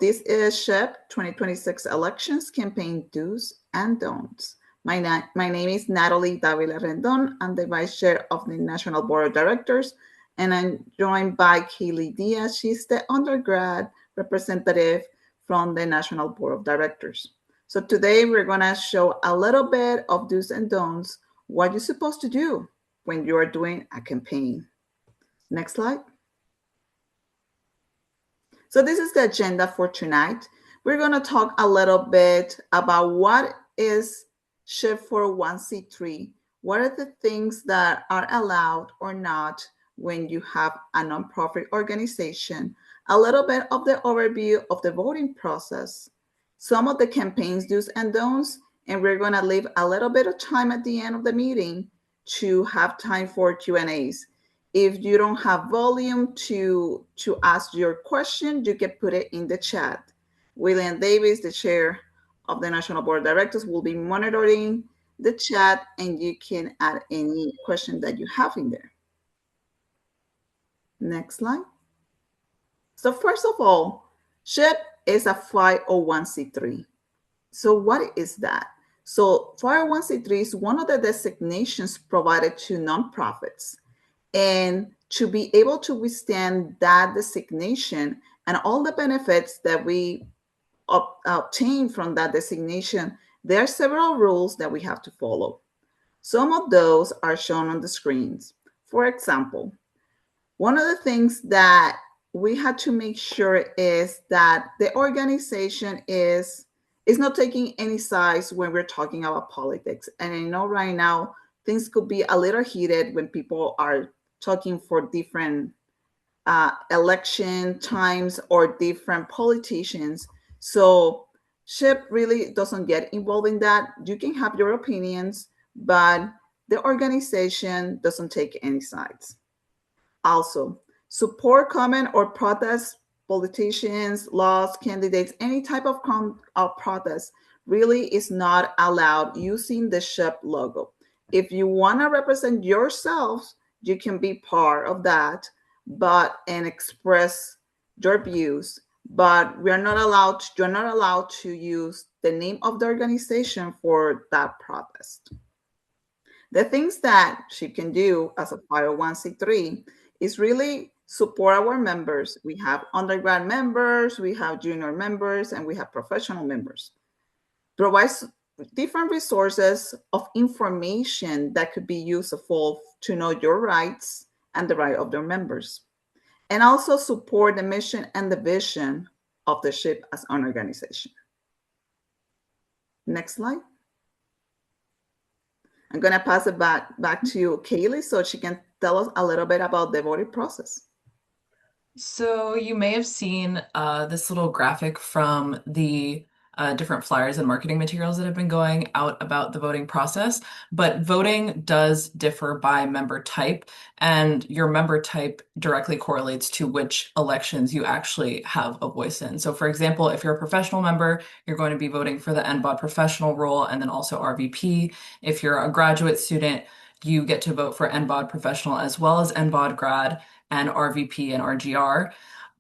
This is SHPE 2026 elections campaign do's and don'ts. My name is Natalie Davila-Rendon. I'm the vice chair of the National Board of Directors, and I'm joined by Kaylee Diaz. She's the undergrad representative from the National Board of Directors. So today we're going to show a little bit of do's and don'ts, what you're supposed to do when you are doing a campaign. Next slide. So this is the agenda for tonight. We're going to talk a little bit about what is SHPE 401c3. What are the things that are allowed or not when you have a nonprofit organization? A little bit of the overview of the voting process, some of the campaign's do's and don'ts, and we're going to leave a little bit of time at the end of the meeting to have time for Q&As. If you don't have volume to ask your question, you can put it in the chat. William Davis, the chair of the National Board of Directors, will be monitoring the chat, and you can add any question that you have in there. Next slide. So first of all, SHPE is a 501c3. So what is that? So 501c3 is one of the designations provided to nonprofits. And to be able to withstand that designation and all the benefits that we obtain from that designation, there are several rules that we have to follow. Some of those are shown on the screens. For example, one of the things that we had to make sure is that the organization is not taking any sides when we're talking about politics. And I know right now things could be a little heated when people are talking for different election times or different politicians. So SHPE really doesn't get involved in that. You can have your opinions, but the organization doesn't take any sides. Also, support, comment, or protest politicians, laws, candidates, any type of protest really is not allowed using the SHPE logo. If you want to represent yourself, you can be part of that, and express your views. But you're not allowed to use the name of the organization for that protest. The things that she can do as a 501c3 is really support our members. We have undergrad members, we have junior members, and we have professional members. Provides different resources of information that could be useful to know your rights and the right of their members. And also support the mission and the vision of the SHPE as an organization. Next slide. I'm going to pass it back to Kaylee so she can tell us a little bit about the voting process. So you may have seen this little graphic from the different flyers and marketing materials that have been going out about the voting process, but voting does differ by member type, and your member type directly correlates to which elections you actually have a voice in. So for example, if you're a professional member, you're going to be voting for the NBOD professional role and then also RVP. If you're a graduate student, you get to vote for NBOD professional as well as NBOD grad and RVP and RGR.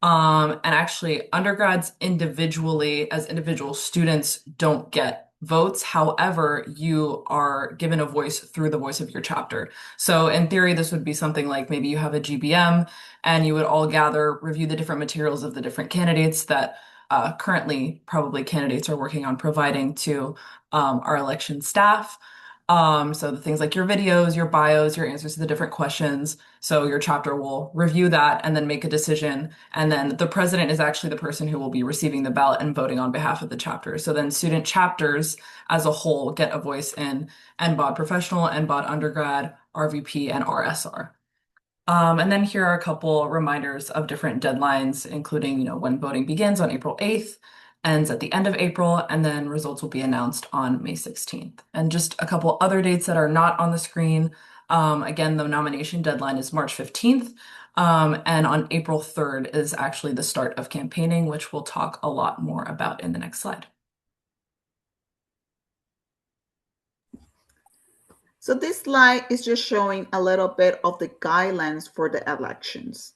And actually, undergrads individually, as individual students, don't get votes. However, you are given a voice through the voice of your chapter. So in theory, this would be something like maybe you have a GBM and you would all gather, review the different materials of the different candidates that currently probably candidates are working on providing to our election staff. So the things like your videos, your bios, your answers to the different questions. So your chapter will review that and then make a decision. And then the president is actually the person who will be receiving the ballot and voting on behalf of the chapter. So then student chapters as a whole get a voice in NBOD professional, NBOD undergrad, RVP, and RSR. And then here are a couple reminders of different deadlines, including, when voting begins on April 8th, ends at the end of April, and then results will be announced on May 16th. And just a couple other dates that are not on the screen. Again, the nomination deadline is March 15th, and on April 3rd is actually the start of campaigning, which we'll talk a lot more about in the next slide. So this slide is just showing a little bit of the guidelines for the elections.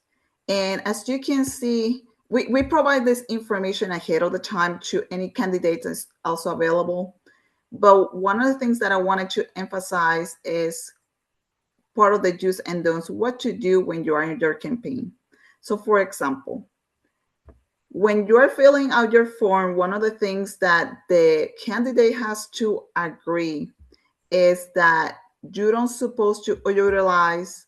And as you can see, we provide this information ahead of the time to any candidates that's also available. But one of the things that I wanted to emphasize is part of the do's and don'ts, what to do when you are in your campaign. So for example, when you're filling out your form, one of the things that the candidate has to agree is that you don't supposed to utilize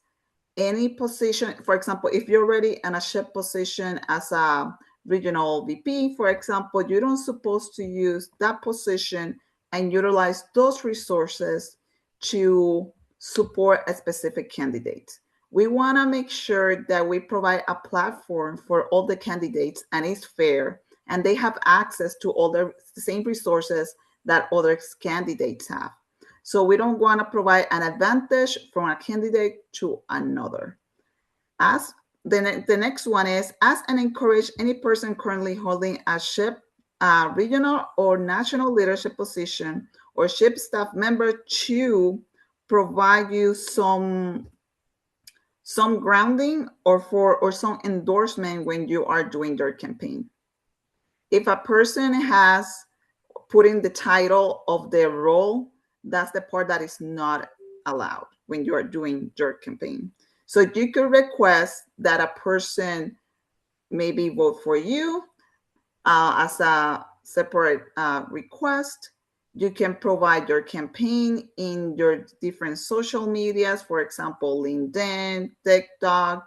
any position. For example, if you're already in a SHPE position as a regional VP, for example, you don't supposed to use that position and utilize those resources to support a specific candidate. We want to make sure that we provide a platform for all the candidates and it's fair and they have access to all the same resources that other candidates have. So we don't want to provide an advantage from a candidate to another. As the next one is ask and encourage any person currently holding a SHPE regional or national leadership position or SHPE staff member to provide you some grounding or some endorsement when you are doing your campaign. If a person has put in the title of their role, that's the part that is not allowed when you are doing your campaign. So you could request that a person maybe vote for you as a separate request. You can provide your campaign in your different social medias, for example, LinkedIn, TikTok,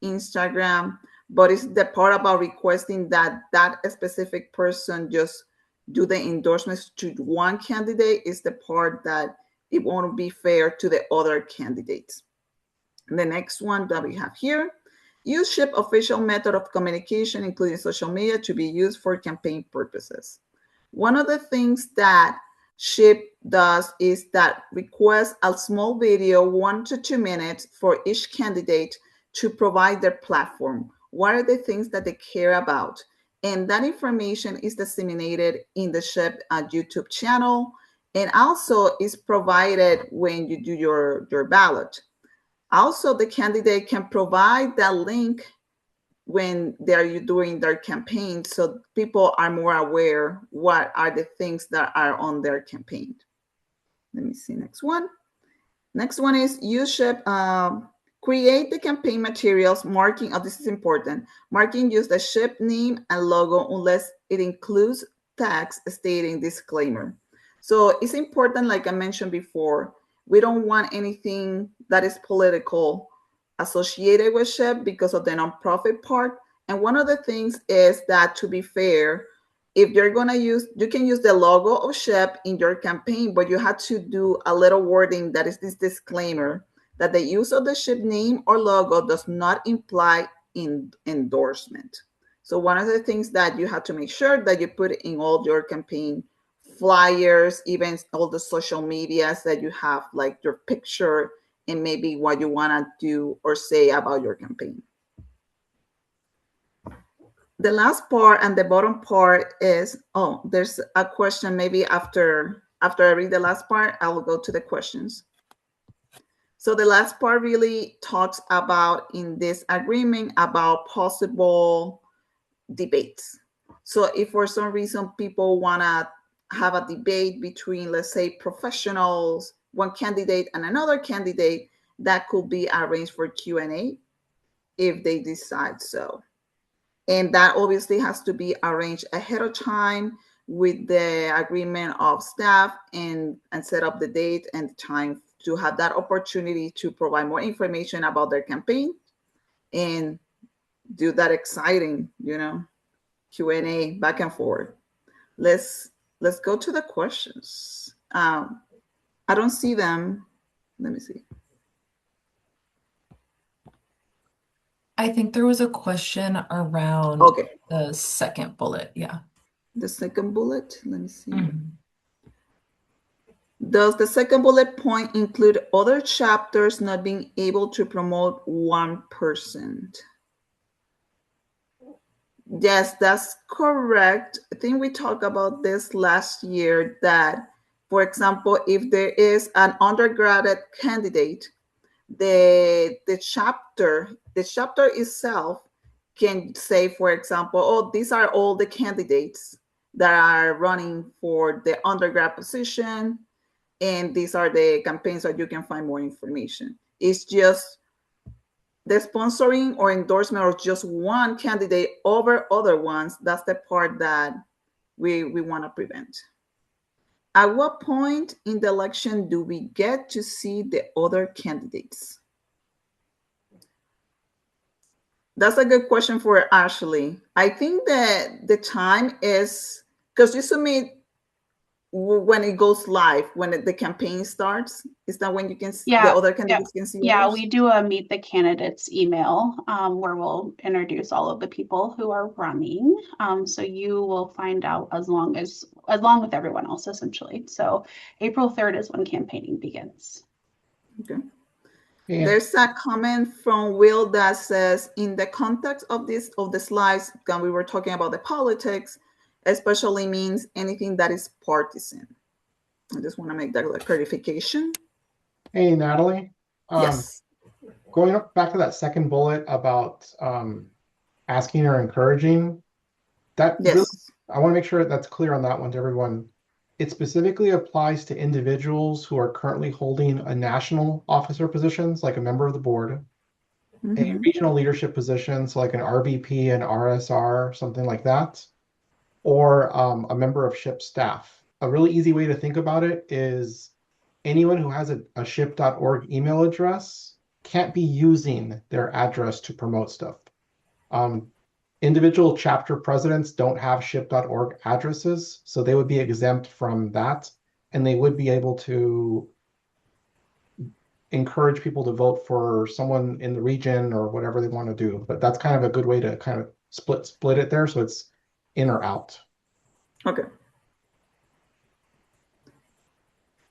Instagram. But it's the part about requesting that that specific person just do the endorsements to one candidate is the part that it won't be fair to the other candidates. And the next one that we have here, use SHPE official method of communication, including social media, to be used for campaign purposes. One of the things that SHPE does is that requests a small video, 1 to 2 minutes, for each candidate to provide their platform. What are the things that they care about? And that information is disseminated in the SHPE YouTube channel and also is provided when you do your ballot. Also, the candidate can provide that link when they're doing their campaign so people are more aware what are the things that are on their campaign. Let me see next one. Next one is use SHPE. Create the campaign materials marking, this is important, marking use the SHPE name and logo unless it includes text stating disclaimer. So it's important, like I mentioned before, we don't want anything that is political associated with SHPE because of the nonprofit part. And one of the things is that, to be fair, if you're going to use, you can use the logo of SHPE in your campaign, but you have to do a little wording that is this disclaimer that the use of the SHPE name or logo does not imply endorsement. So one of the things that you have to make sure that you put in all your campaign flyers, even all the social medias that you have, like your picture and maybe what you want to do or say about your campaign. The last part and the bottom part is, there's a question. Maybe after I read the last part, I will go to the questions. So the last part really talks about in this agreement about possible debates. So if for some reason people want to have a debate between, let's say, professionals, one candidate and another candidate, that could be arranged for Q&A if they decide so. And that obviously has to be arranged ahead of time with the agreement of staff and set up the date and time to have that opportunity to provide more information about their campaign and do that exciting, Q&A back and forth. Let's go to the questions. I don't see them. Let me see. I think there was a question around the second bullet. Yeah. The second bullet. Let me see. Does the second bullet point include other chapters not being able to promote one person? Yes, that's correct. I think we talked about this last year that, for example, if there is an undergraduate candidate, the chapter itself can say, for example, oh, these are all the candidates that are running for the undergrad position, and these are the campaigns that you can find more information. It's just the sponsoring or endorsement of just one candidate over other ones. That's the part that we want to prevent. At what point in the election do we get to see the other candidates? That's a good question for Ashley. I think that the time is because you submit when it goes live, when the campaign starts. Is that when you can the Yeah, other yeah, candidates can see yeah. others? We do a meet the candidates email where we'll introduce all of the people who are running. So you will find out along with everyone else essentially. So April 3rd is when campaigning begins. Okay. And There's a comment from Will that says, in the context of the slides, when we were talking about the politics, especially means anything that is partisan. I just want to make that clarification. hey, Natalie. Yes. Going up back to that second bullet about asking or encouraging, that really, Yes. I want to make sure that's clear on that one to everyone. It specifically applies to individuals who are currently holding a national officer positions, like a member of the board, a Mm-hmm. regional leadership position, so like an RVP, an RSR, something like that, or a member of SHIP staff. A really easy way to think about it is anyone who has a ship.org email address can't be using their address to promote stuff. Individual chapter presidents don't have ship.org addresses, so they would be exempt from that, and they would be able to encourage people to vote for someone in the region or whatever they want to do. But that's kind of a good way to kind of split it there, so it's in or out. Okay.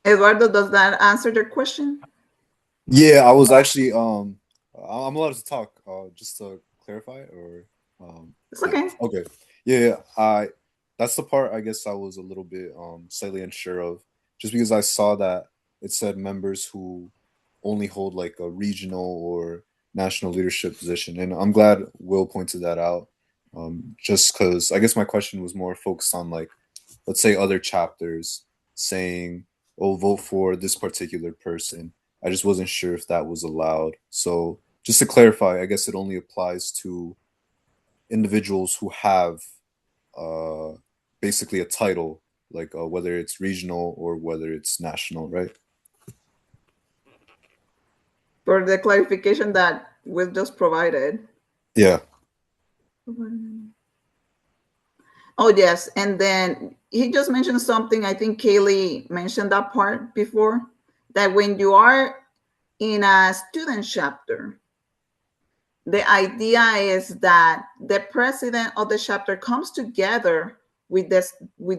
Eduardo, does that answer your question? Yeah, I was actually I'm allowed to talk just to clarify or It's okay. okay. Yeah, I that's the part I guess I was a little bit slightly unsure of just because I saw that it said members who only hold like a regional or national leadership position, and I'm glad Will pointed that out. Just because I guess my question was more focused on like, let's say other chapters saying, "Oh, vote for this particular person." I just wasn't sure if that was allowed. So just to clarify, I guess it only applies to individuals who have uh, basically a title, like whether it's regional or whether it's national, right? For the clarification that Will just provided. Yeah. Oh, yes. And then he just mentioned something. I think Kaylee mentioned that part before, that when you are in a student chapter, the idea is that the president of the chapter comes together with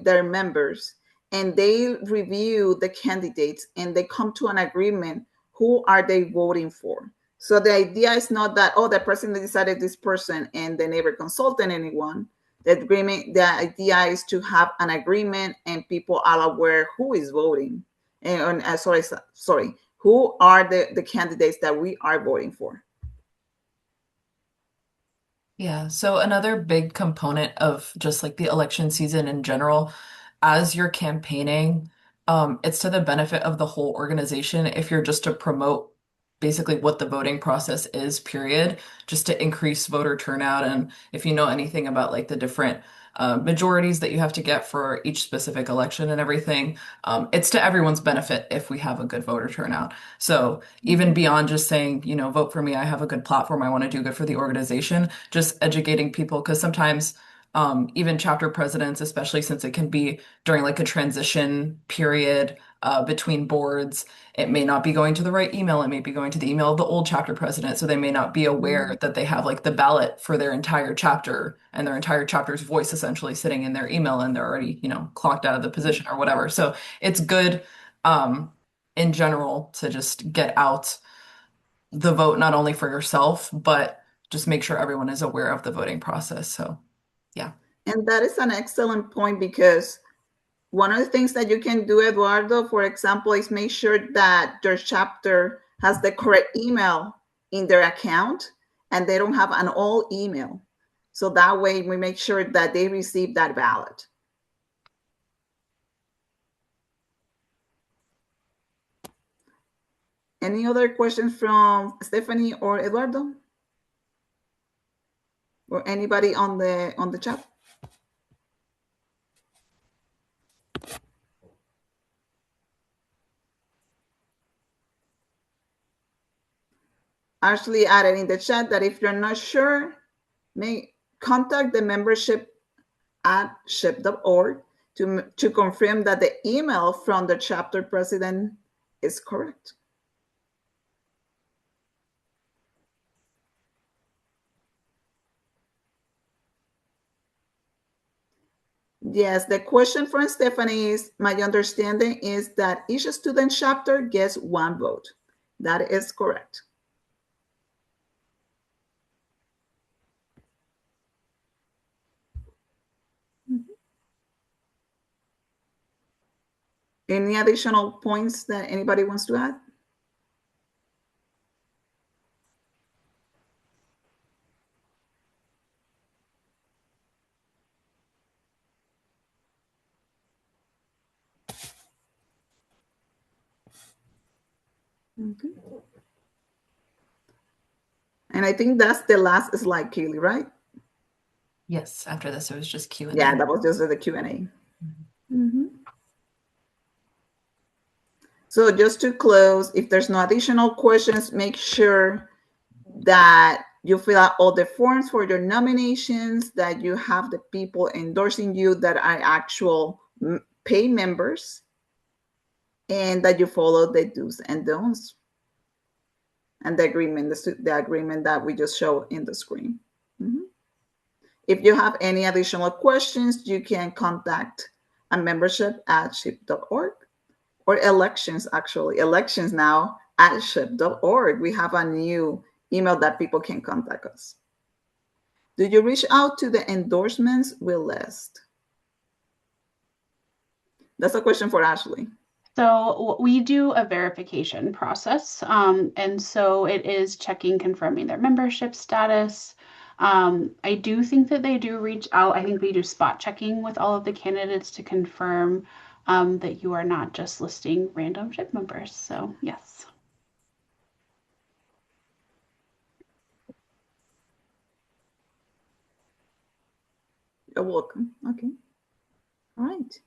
their members, and they review the candidates and they come to an agreement who are they voting for. So the idea is not that, oh, the president decided this person and they never consulted anyone. The idea is to have an agreement and people are aware who is voting. And sorry, who are the candidates that we are voting for. Yeah, so another big component of just like the election season in general, as you're campaigning, it's to the benefit of the whole organization if you're just to promote basically what the voting process is, period, just to increase voter turnout. And if you know anything about like the different majorities that you have to get for each specific election and everything, it's to everyone's benefit if we have a good voter turnout. So even beyond just saying, vote for me, I have a good platform, I want to do good for the organization, just educating people, because sometimes even chapter presidents, especially since it can be during like a transition period between boards, it may not be going to the right email. It may be going to the email of the old chapter president. So they may not be aware that they have like the ballot for their entire chapter and their entire chapter's voice essentially sitting in their email, and they're already, clocked out of the position or whatever. So it's good in general to just get out the vote, not only for yourself, but just make sure everyone is aware of the voting process. So, yeah. And that is an excellent point, because one of the things that you can do, Eduardo, for example, is make sure that your chapter has the correct email in their account and they don't have an old email. So that way we make sure that they receive that ballot. Any other questions from Stephanie or Eduardo? Or anybody on the chat? Ashley added in the chat that if you're not sure, may contact the membership at SHPE.org to confirm that the email from the chapter president is correct. Yes, the question from Stephanie is, my understanding is that each student chapter gets 1 vote. That is correct. Any additional points that anybody wants to add? Okay. And I think that's the last slide, Kaylee, right? Yes, after this, it was just Q&A. Yeah, that was just the Q&A. So just to close, if there's no additional questions, make sure that you fill out all the forms for your nominations, that you have the people endorsing you that are actual pay members, and that you follow the do's and don'ts and the agreement, the agreement that we just showed in the screen. If you have any additional questions, you can contact a membership at SHPE.org or elections now at SHPE.org. We have a new email that people can contact us. Do you reach out to the endorsements list? That's a question for Ashley. So we do a verification process. And so it is checking, confirming their membership status. I do think that they do reach out. I think we do spot checking with all of the candidates to confirm that you are not just listing random SHPE members. So yes. You're welcome. Okay. All right.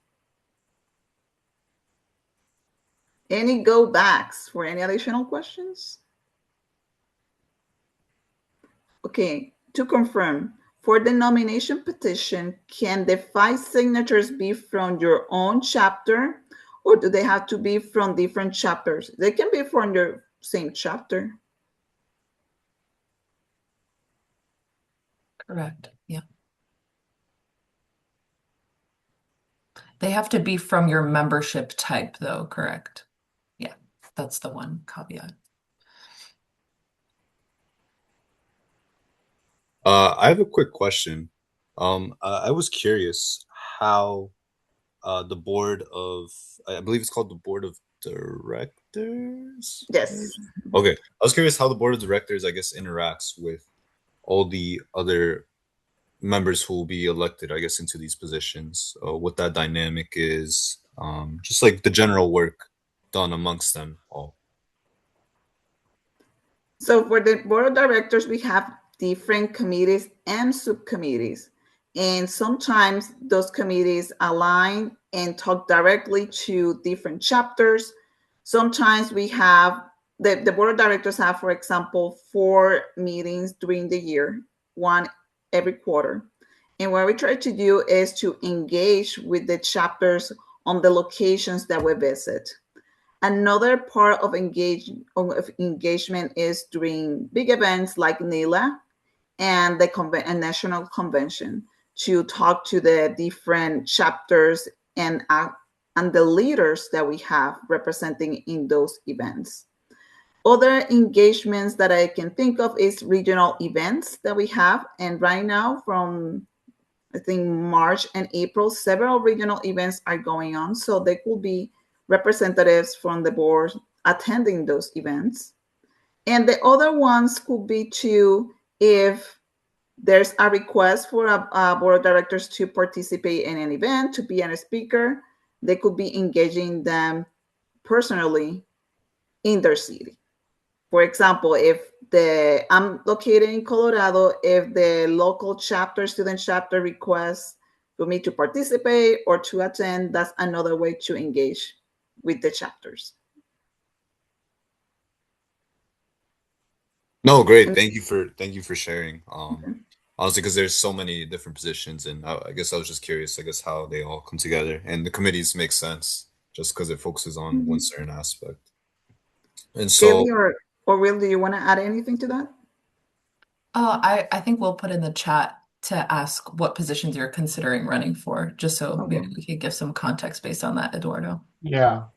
Any go backs for any additional questions? Okay, to confirm, for the nomination petition, can the 5 signatures be from your own chapter, or do they have to be from different chapters? They can be from your same chapter. Correct. Yeah. They have to be from your membership type, though, correct? Yeah, that's the one caveat. I have a quick question. I was curious how the board of, I believe it's called the board of directors? Yes. Okay. I was curious how the board of directors, I guess, interacts with all the other members who will be elected, I guess, into these positions, what that dynamic is, just like the general work done amongst them all. So for the board of directors, we have different committees and subcommittees. And sometimes those committees align and talk directly to different chapters. Sometimes we have, the board of directors have, for example, 4 meetings during the year, 1 every quarter. And what we try to do is to engage with the chapters on the locations that we visit. Another part of engagement is during big events like NILA and the national convention, to talk to the different chapters and the leaders that we have representing in those events. Other engagements that I can think of is regional events that we have. And right now, from I think March and April, several regional events are going on. So there will be representatives from the board attending those events. And the other ones could be too, if There's a request for a board of directors to participate in an event, to be a speaker. They could be engaging them personally in their city. For example, if I'm located in Colorado, if the local chapter, student chapter requests for me to participate or to attend, that's another way to engage with the chapters. No, great. And Thank you for sharing. Honestly, because there's so many different positions, and I guess I was just curious, I guess how they all come together, and the committees make sense just because it focuses on one certain aspect. And so, Kaylee or Will, do you want to add anything to that? I think we'll put in the chat to ask what positions you're considering running for, just so Okay. maybe we could give some context based on that, Eduardo. Yeah.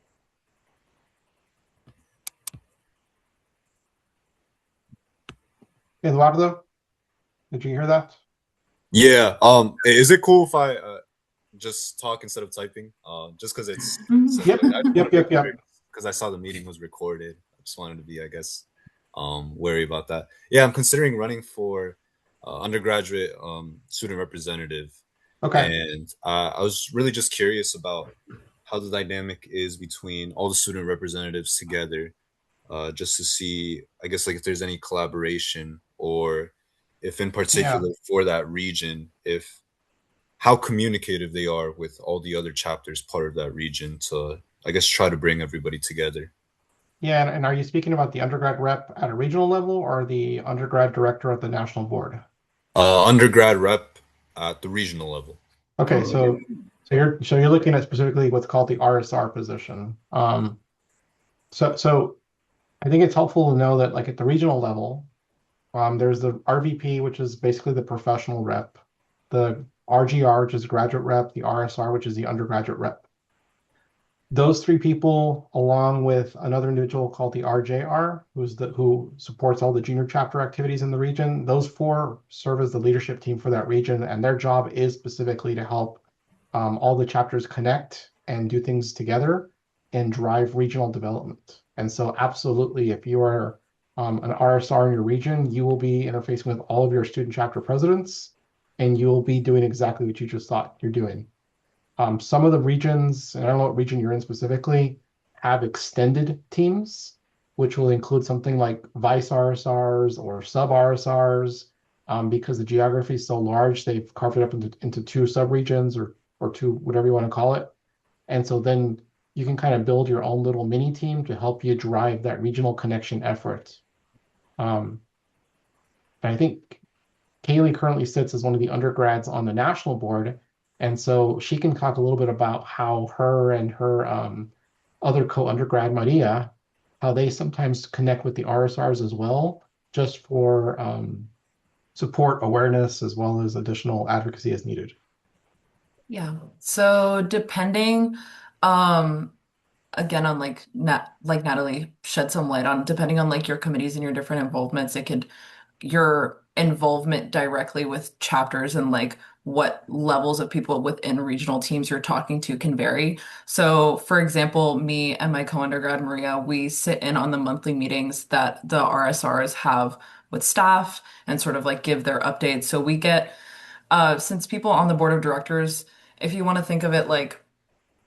Eduardo, did you hear that? yeah, is it cool if I just talk instead of typing? Just because it's Yep. I just want Yep. to make Yep. Yep. sure because I saw the meeting was recorded. I just wanted to be, I guess, wary about that. Yeah, I'm considering running for undergraduate student representative, Okay. and I was really just curious about how the dynamic is between all the student representatives together, just to see, I guess, like if there's any collaboration or if in Yeah. particular for that region, if how communicative they are with all the other chapters part of that region to, I guess, try to bring everybody together. Yeah. And are you speaking about the undergrad rep at a regional level or the undergrad director at the national board? Undergrad rep at the regional level. Okay. So you're looking at specifically what's called the RSR position. So I think it's helpful to know that like at the regional level, there's the RVP, which is basically the professional rep, the RGR, which is graduate rep, the RSR, which is the undergraduate rep. Those three people, along with another individual called the RJR, who supports all the junior chapter activities in the region, those four serve as the leadership team for that region, and their job is specifically to help all the chapters connect and do things together and drive regional development. And so, absolutely, if you are an RSR in your region, you will be interfacing with all of your student chapter presidents, and you will be doing exactly what you just thought you're doing. Some of the regions, and I don't know what region you're in specifically, have extended teams, which will include something like vice RSRs or sub RSRs. Because the geography is so large, they've carved it up into two subregions or two, whatever you want to call it. And so then you can kind of build your own little mini team to help you drive that regional connection effort. And I think Kaylee currently sits as one of the undergrads on the national board, and so she can talk a little bit about how her and her other co-undergrad Maria, how they sometimes connect with the RSRs as well, just for support awareness as well as additional advocacy as needed. Yeah. So depending, um, again on like Natalie shed some light on, depending on like your committees and your different involvements, it could your involvement directly with chapters and like what levels of people within regional teams you're talking to can vary. So, for example, me and my co-undergrad Maria, we sit in on the monthly meetings that the RSRs have with staff and sort of like give their updates. So we get since people on the board of directors, if you want to think of it like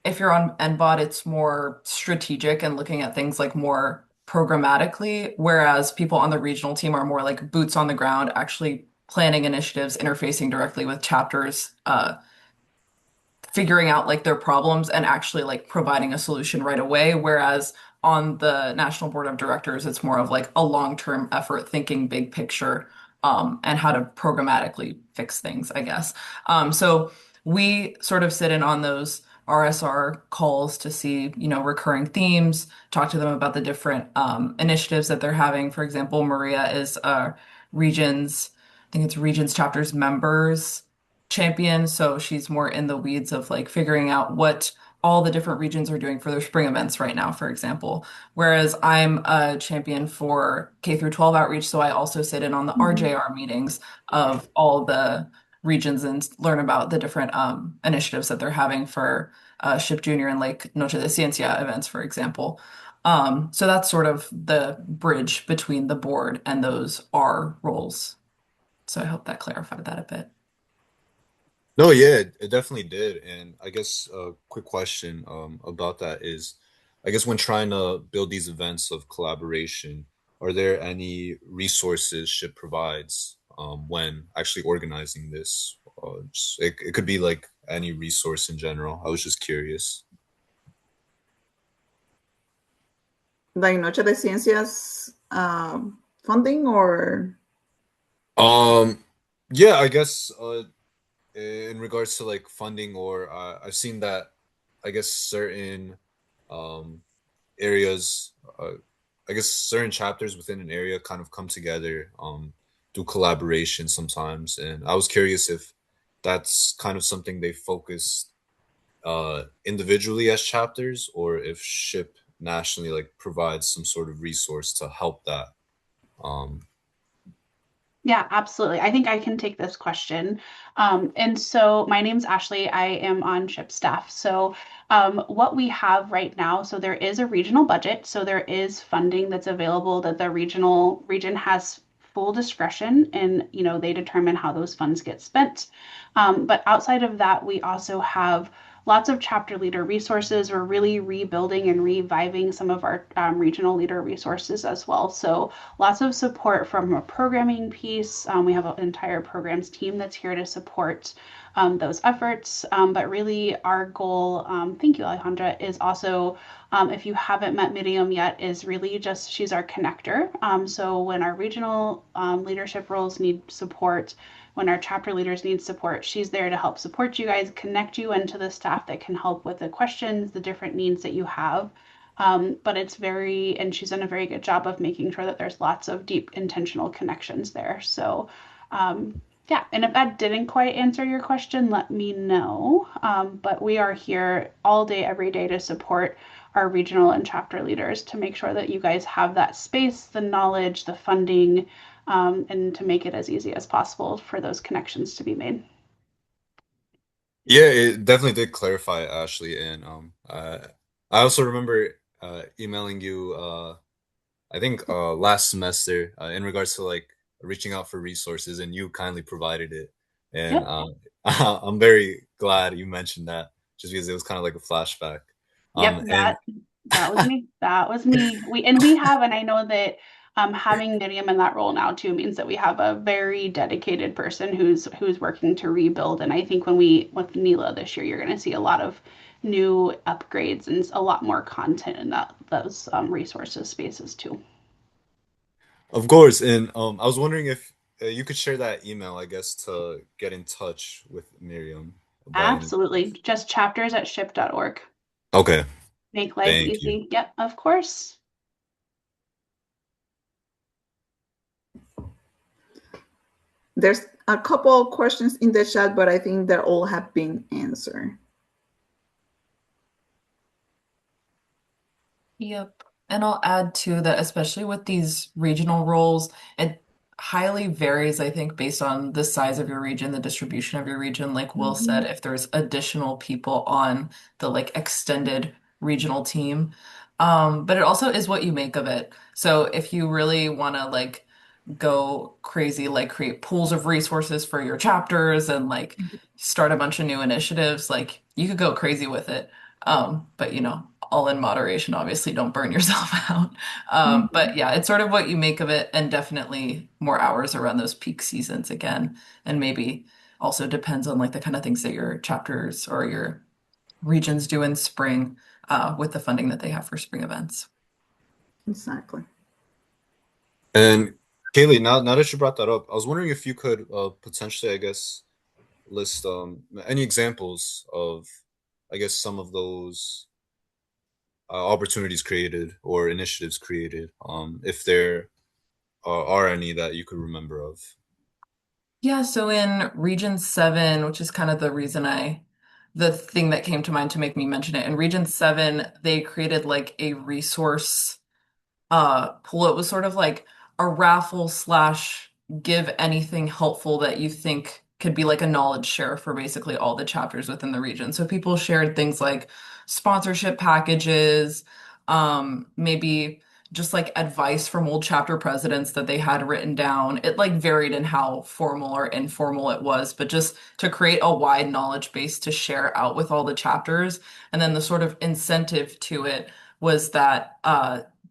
if you're on NBOT, it's more strategic and looking at things like more programmatically, whereas people on the regional team are more like boots on the ground, actually planning initiatives, interfacing directly with chapters, figuring out like their problems and actually like providing a solution right away. Whereas on the National Board of Directors, it's more of like a long-term effort, thinking big picture, and how to programmatically fix things, I guess. So we sort of sit in on those RSR calls to see, recurring themes, talk to them about the different initiatives that they're having. For example, Maria is Regions, I think it's Regions Chapters members champion, so she's more in the weeds of like figuring out what all the different regions are doing for their spring events right now, for example. Whereas I'm a champion for K through 12 outreach, so I also sit in on the RJR meetings of all the regions and learn about the different initiatives that they're having for Ship Junior and like Noche de Ciencia events, for example. So that's sort of the bridge between the board and those R roles. So I hope that clarified that a bit. No, yeah, it definitely did. And I guess a quick question about that is, I guess when trying to build these events of collaboration, are there any resources SHIP provides when actually organizing this? It could be like any resource in general. I was just curious. Like Noche de Ciencias funding or Um, yeah, I guess in regards to like funding or I've seen that I guess certain um areas I guess certain chapters within an area kind of come together do collaboration sometimes, and I was curious if that's kind of something they focus individually as chapters, or if SHIP nationally like provides some sort of resource to help that. um Yeah, absolutely. I think I can take this question. And so my name's Ashley. I am on SHIP staff. So what we have right now, so there is a regional budget. So there is funding that's available that the region has full discretion and, they determine how those funds get spent. But outside of that, we also have lots of chapter leader resources. We're really rebuilding and reviving some of our regional leader resources as well. So lots of support from a programming piece. We have an entire programs team that's here to support those efforts. But really, our goal, thank you, Alejandra, is also if you haven't met Miriam yet, is really just she's our connector. So when our regional leadership roles need support, when our chapter leaders need support, she's there to help support you guys, connect you into the staff that can help with the questions, the different needs that you have. But it's and she's done a very good job of making sure that there's lots of deep intentional connections there. So, yeah, and if that didn't quite answer your question, let me know. But we are here all day, every day to support our regional and chapter leaders to make sure that you guys have that space, the knowledge, the funding, and to make it as easy as possible for those connections to be made. Yeah, it definitely did clarify, Ashley, and I also remember emailing you I think last semester in regards to like reaching out for resources, and you kindly provided it. And Yep. I'm very glad you mentioned that, just because it was kind of like a flashback. Yep, And that was me. That was me. We have, and I know that having Miriam in that role now too means that we have a very dedicated person who's working to rebuild. And I think with Neela this year, you're going to see a lot of new upgrades and a lot more content in those resources spaces too. of course, and I was wondering if you could share that email, I guess, to get in touch with Miriam by any Absolutely. chance. Just chapters@ship.org. Okay, Make life thank you. easy. Yep, of course. there's a couple questions in the chat, but I think they all have been answered. Yep. And I'll add too that especially with these regional roles, it highly varies, I think, based on the size of your region, the distribution of your region. Like Will said, Mhm. if there's additional people on the like extended regional team. But it also is what you make of it. So if you really want to like go crazy, like create pools of resources for your chapters and like start a bunch of new initiatives, like you could go crazy with it. But all in moderation, obviously, don't burn yourself out. But Mhm. yeah, it's sort of what you make of it, and definitely more hours around those peak seasons again. And maybe also depends on like the kind of things that your chapters or your regions do in spring, with the funding that they have for spring events. Exactly. And Kaylee, now that you brought that up, I was wondering if you could potentially, I guess, list any examples of, I guess, some of those opportunities created or initiatives created, if there are any that you could remember of. Yeah, so in Region 7, which is kind of the thing that came to mind to make me mention it, in Region 7, they created like a resource pool. It was sort of like a raffle slash give anything helpful that you think could be like a knowledge share for basically all the chapters within the region. So people shared things like sponsorship packages, maybe just like advice from old chapter presidents that they had written down. It like varied in how formal or informal it was, but just to create a wide knowledge base to share out with all the chapters. And then the sort of incentive to it was that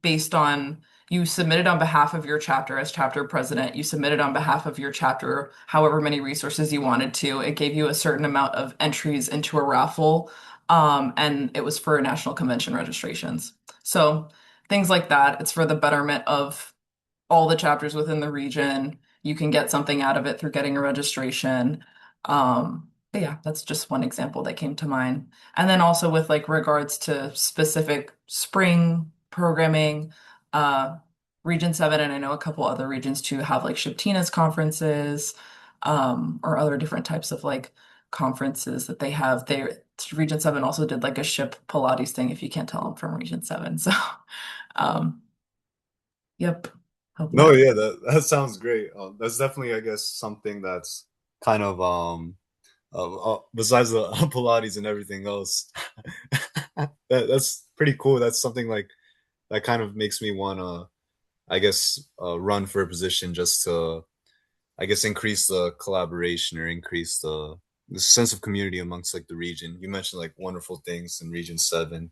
based on you submitted on behalf of your chapter as chapter president, you submitted on behalf of your chapter however many resources you wanted to. It gave you a certain amount of entries into a raffle, and it was for national convention registrations. So things like that. It's for the betterment of all the chapters within the region. You can get something out of it through getting a registration. But yeah, that's just one example that came to mind. And then also with like regards to specific spring programming, uh, Region 7, and I know a couple other regions too have like SHPTina's conferences, or other different types of like conferences that they have. Region 7 also did like a ship Pilates thing, if you can't tell I'm from Region 7. So um, yep. Hope No, that. yeah, that sounds great. That's definitely, I guess, something that's kind of besides the Pilates and everything else, that's pretty cool. That's something like that kind of makes me want to, I guess, run for a position just to, I guess, increase the collaboration or increase the sense of community amongst like the region. You mentioned like wonderful things in Region 7,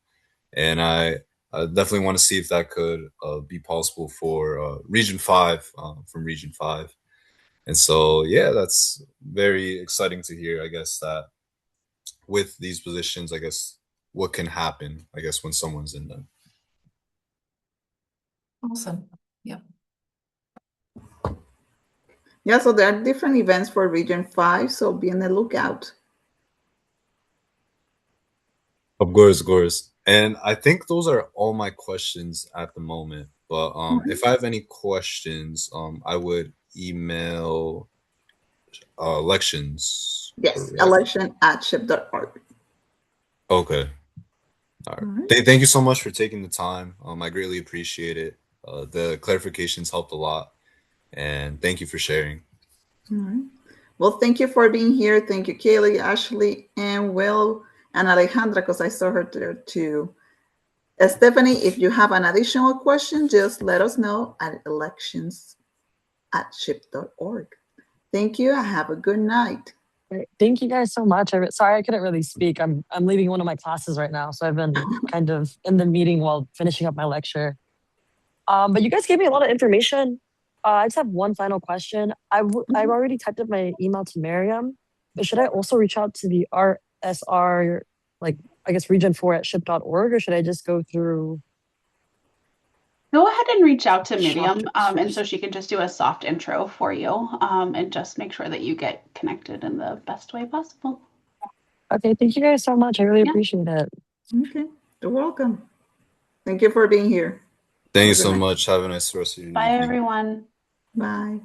and I definitely want to see if that could be possible for Region 5, from Region 5. And so, yeah, that's very exciting to hear, I guess, that with these positions, I guess, what can happen, I guess, when someone's in them. Awesome. Yeah. Yeah, so there are different events for Region 5, so be on the lookout. Of course, of course. And I think those are all my questions at the moment. But if I have any questions, I would email elections. Yes, Correct. election@ship.org. Okay. All right. All right. Thank you so much for taking the time. I greatly appreciate it. The clarifications helped a lot. And thank you for sharing. All right. Well, thank you for being here. Thank you, Kaylee, Ashley, and Will, and Alejandra, because I saw her there too. Stephanie, if you have an additional question, just let us know at elections@ship.org. Thank you. Have a good night. Great. Thank you guys so much. Sorry I couldn't really speak. I'm leaving one of my classes right now, so I've been kind of in the meeting while finishing up my lecture. But you guys gave me a lot of information. I just have one final question. I've already typed up my email to Miriam, but should I also reach out to the RSR, like I guess Region 4 at ship.org, or should I just go through? Go ahead and reach out to Miriam, Chapters and so first. she can just do a soft intro for you, and just make sure that you get connected in the best way possible. Okay, thank you guys so much. I really Yeah. appreciate it. Okay. You're welcome. Thank you for being here. Thank Have you a good so night. much. Have a nice rest of your Bye, evening. everyone. Bye.